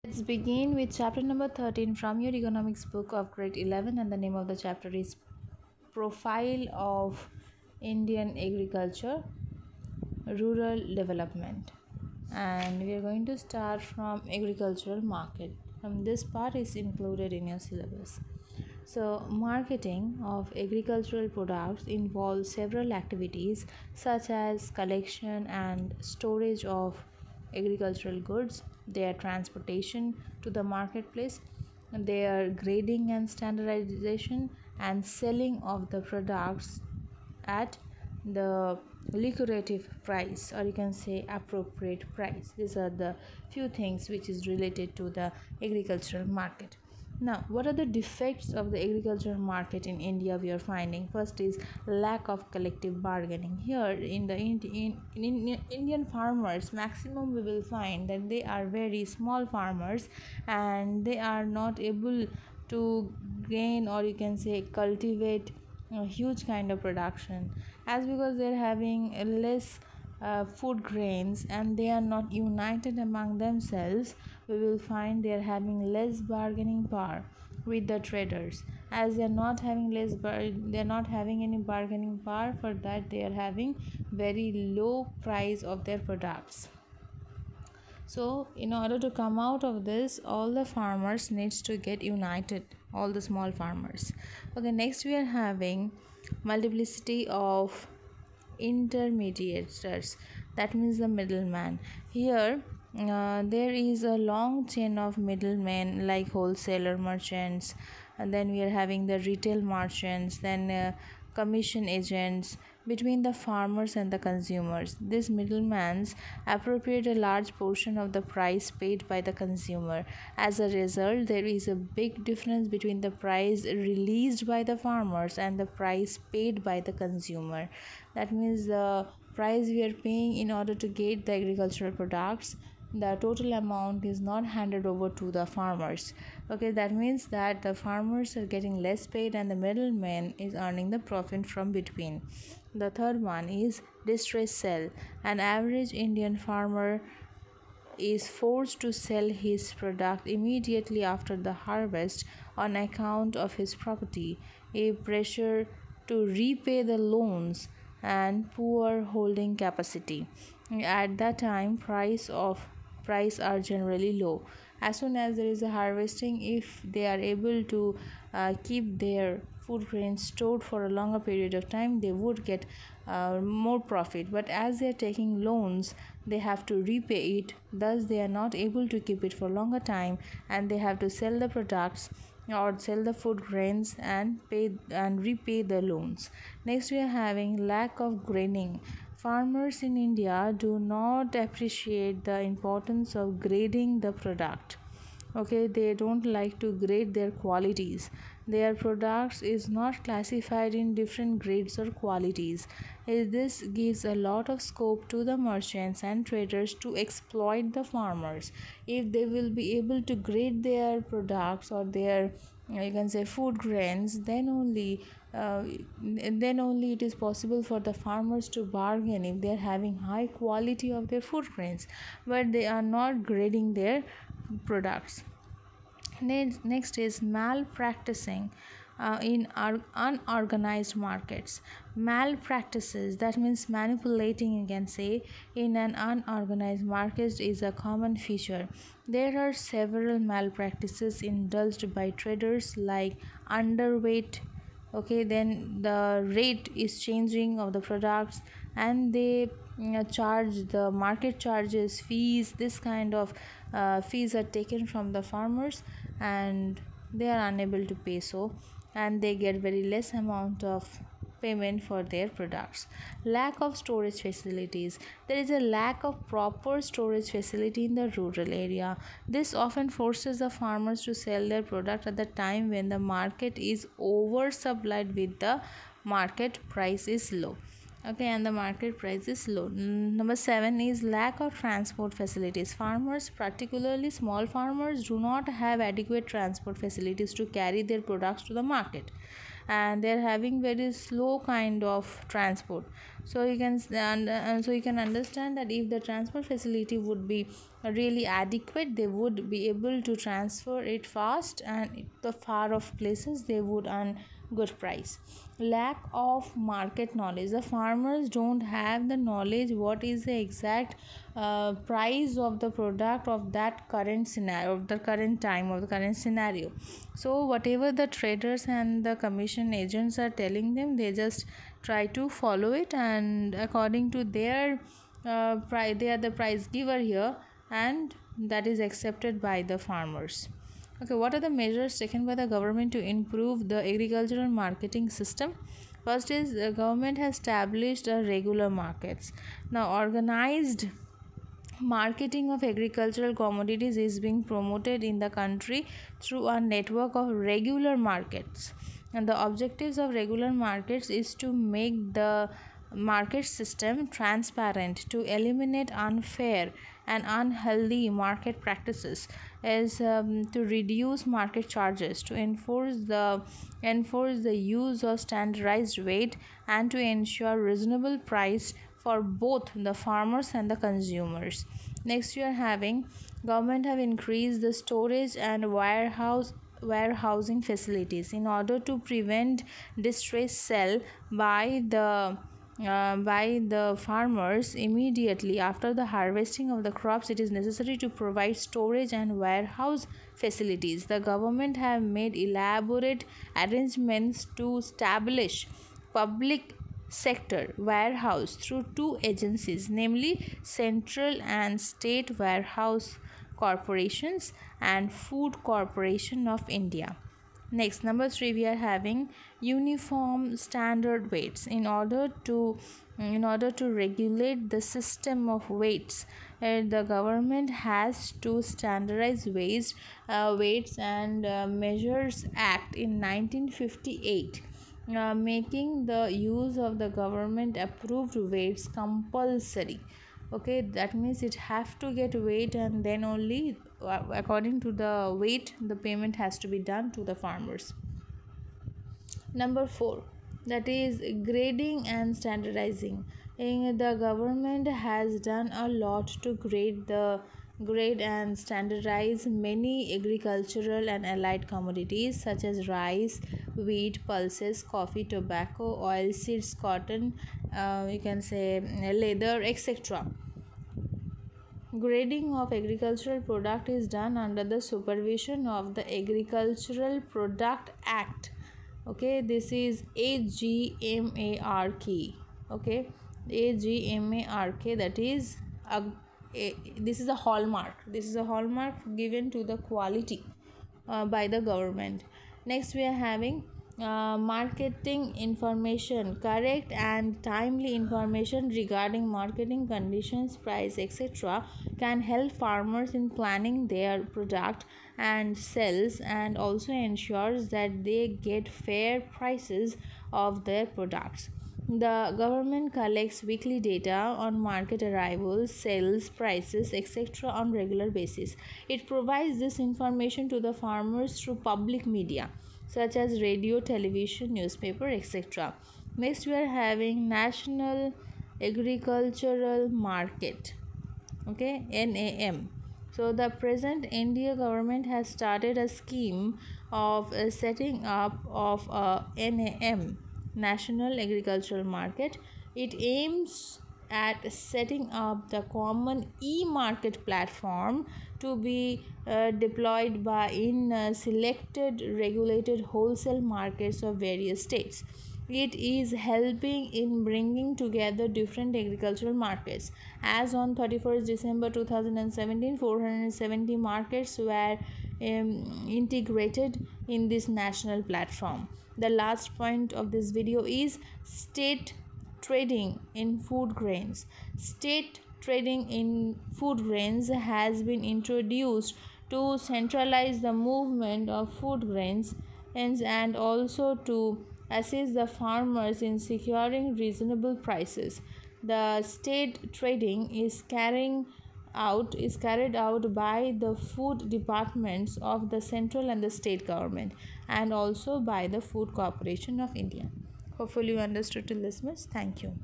Let's begin with chapter number 13 from your economics book of grade 11, and the name of the chapter is Profile of Indian Agriculture, Rural Development. And we are going to start from agricultural market. From this part is included in your syllabus. So, marketing of agricultural products involves several activities such as collection and storage of agricultural goods, their transportation to the marketplace, their grading and standardization, and selling of the products at the lucrative price, or you can say appropriate price. These are the few things which is related to the agricultural market. Now, what are the defects of the agricultural market in India we are finding? First is lack of collective bargaining. Here in the Indian farmers, maximum we will find that they are very small farmers and they are not able to gain, or you can say cultivate a huge kind of production, as because they're having less food grains and they are not united among themselves. We will find they are having less bargaining power with the traders, as they are not having they are not having any bargaining power. For that, they are having very low price of their products. So in order to come out of this, all the farmers needs to get united, all the small farmers. Okay, next we are having multiplicity of intermediaries, that means the middleman. Here there is a long chain of middlemen like wholesaler merchants, and then we are having the retail merchants, then commission agents between the farmers and the consumers. These middlemen appropriate a large portion of the price paid by the consumer. As a result, there is a big difference between the price released by the farmers and the price paid by the consumer. That means the price we are paying in order to get the agricultural products, the total amount is not handed over to the farmers. Okay, that means that the farmers are getting less paid and the middleman is earning the profit from between. The third one is distress sell. An average Indian farmer is forced to sell his product immediately after the harvest on account of his property, a pressure to repay the loans, and poor holding capacity. At that time, price are generally low. As soon as there is a harvesting, if they are able to keep their food grains stored for a longer period of time, they would get more profit. But as they are taking loans, they have to repay it, thus they are not able to keep it for longer time, and they have to sell the products or sell the food grains and pay and repay the loans. Next we are having lack of grading. Farmers in India do not appreciate the importance of grading the product. Okay, they don't like to grade their qualities. Their products is not classified in different grades or qualities. This gives a lot of scope to the merchants and traders to exploit the farmers. If they will be able to grade their products or their, you can say, food grains, then only it is possible for the farmers to bargain if they are having high quality of their food grains, but they are not grading their products. Next is malpracticing in unorganized markets. Malpractices, that means manipulating, you can say, in an unorganized market is a common feature. There are several malpractices indulged by traders, like underweight. Okay, then the rate is changing of the products, and they charge the market charges, fees. This kind of fees are taken from the farmers and they are unable to pay, so and they get very less amount of payment for their products. Lack of storage facilities. There is a lack of proper storage facility in the rural area. This often forces the farmers to sell their product at the time when the market is oversupplied with the market price is low. Okay, and the market price is low. Number 7 is lack of transport facilities. Farmers, particularly small farmers, do not have adequate transport facilities to carry their products to the market. and they're having very slow kind of transport. So you can understand that if the transport facility would be really adequate, they would be able to transfer it fast, and the far off places they would earn good price. Lack of market knowledge, the farmers don't have the knowledge what is the exact price of the product of that current scenario, of the current time, of the current scenario. So whatever the traders and the commission agents are telling them, they just try to follow it, and according to their price, they are the price giver here, and that is accepted by the farmers. Okay, what are the measures taken by the government to improve the agricultural marketing system? First is the government has established regular markets. Now, organized marketing of agricultural commodities is being promoted in the country through a network of regular markets, and the objectives of regular markets is to make the market system transparent, to eliminate unfair and unhealthy market practices, as to reduce market charges, to enforce the use of standardized weight, and to ensure reasonable price for both the farmers and the consumers. Next, we are having government have increased the storage and warehousing facilities in order to prevent distress sell by the farmers immediately after the harvesting of the crops. It is necessary to provide storage and warehouse facilities. The government have made elaborate arrangements to establish public sector warehouse through two agencies, namely Central and State Warehouse Corporations and Food Corporation of India. Next, number 3, we are having uniform standard weights. In order to regulate the system of weights, the government has to standardize weights and measures act in 1958, making the use of the government approved weights compulsory. Okay, that means it have to get weight, and then only according to the weight the payment has to be done to the farmers. Number 4, that is grading and standardizing. The government has done a lot to grade and standardize many agricultural and allied commodities such as rice, wheat, pulses, coffee, tobacco, oil seeds, cotton, you can say leather, etc. Grading of agricultural product is done under the supervision of the Agricultural Product Act. Okay, this is AGMARK. Okay, AGMARK, that is this is a hallmark. This is a hallmark given to the quality by the government. Next, we are having marketing information. Correct and timely information regarding marketing conditions, price, etc. can help farmers in planning their product and sales, and also ensures that they get fair prices of their products. The government collects weekly data on market arrivals, sales, prices, etc. on regular basis. It provides this information to the farmers through public media such as radio, television, newspaper, etc. Next, we are having National Agricultural Market. Okay, NAM. So the present India government has started a scheme of setting up of a NAM, National Agricultural Market. It aims at setting up the common e-market platform to be deployed in selected regulated wholesale markets of various states. It is helping in bringing together different agricultural markets. As on 31st December 2017, 470 markets were integrated in this national platform. The last point of this video is state trading in food grains. State trading in food grains has been introduced to centralize the movement of food grains and also to assist the farmers in securing reasonable prices. The state trading is carrying out is carried out by the food departments of the central and the state government, and also by the Food Corporation of India. Hopefully you understood till this much. Thank you.